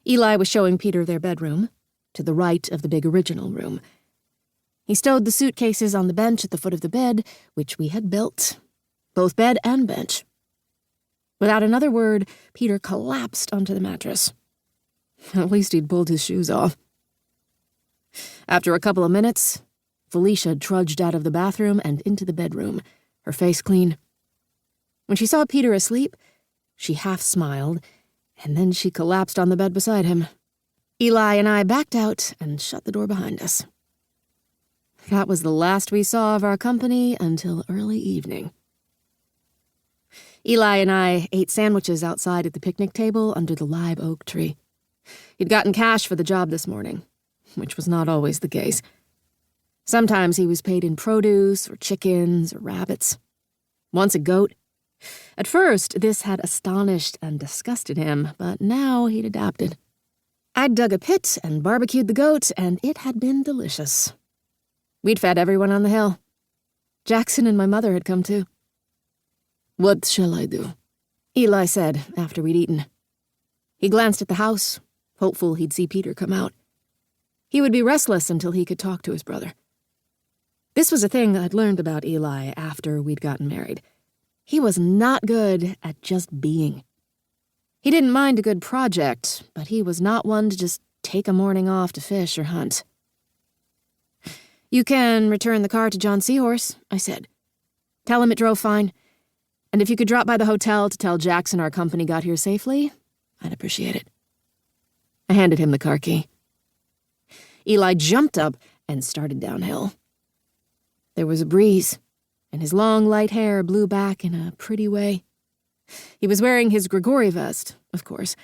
Eli was showing Peter their bedroom, to the right of the big original room. He stowed the suitcases on the bench at the foot of the bed, which we had built, both bed and bench. Without another word, Peter collapsed onto the mattress. At least he'd pulled his shoes off. After a couple of minutes, Felicia trudged out of the bathroom and into the bedroom, her face clean. When she saw Peter asleep, she half smiled, and then she collapsed on the bed beside him. Eli and I backed out and shut the door behind us. That was the last we saw of our company until early evening. Eli and I ate sandwiches outside at the picnic table under the live oak tree. He'd gotten cash for the job this morning, which was not always the case. Sometimes he was paid in produce or chickens or rabbits. Once a goat. At first, this had astonished and disgusted him, but now he'd adapted. I'd dug a pit and barbecued the goat, and it had been delicious. We'd fed everyone on the hill. Jackson and my mother had come too. "What shall I do?" Eli said after we'd eaten. He glanced at the house, hopeful he'd see Peter come out. He would be restless until he could talk to his brother. This was a thing I'd learned about Eli after we'd gotten married. He was not good at just being. He didn't mind a good project, but he was not one to just take a morning off to fish or hunt. "You can return the car to John Seahorse," I said. "Tell him it drove fine. And if you could drop by the hotel to tell Jackson our company got here safely, I'd appreciate it." I handed him the car key. Eli jumped up and started downhill. There was a breeze, and his long, light hair blew back in a pretty way. He was wearing his Grigori vest, of course,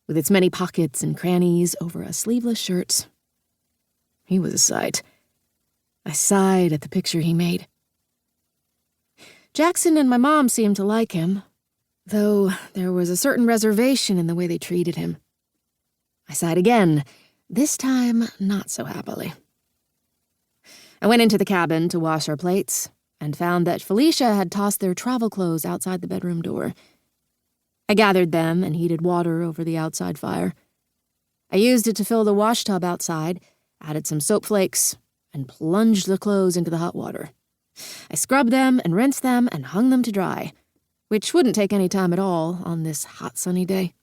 with its many pockets and crannies over a sleeveless shirt. He was a sight. I sighed at the picture he made. Jackson and my mom seemed to like him, though there was a certain reservation in the way they treated him. I sighed again, this time not so happily. I went into the cabin to wash our plates and found that Felicia had tossed their travel clothes outside the bedroom door. I gathered them and heated water over the outside fire. I used it to fill the wash tub outside, added some soap flakes, and plunged the clothes into the hot water. I scrubbed them and rinsed them and hung them to dry, which wouldn't take any time at all on this hot sunny day.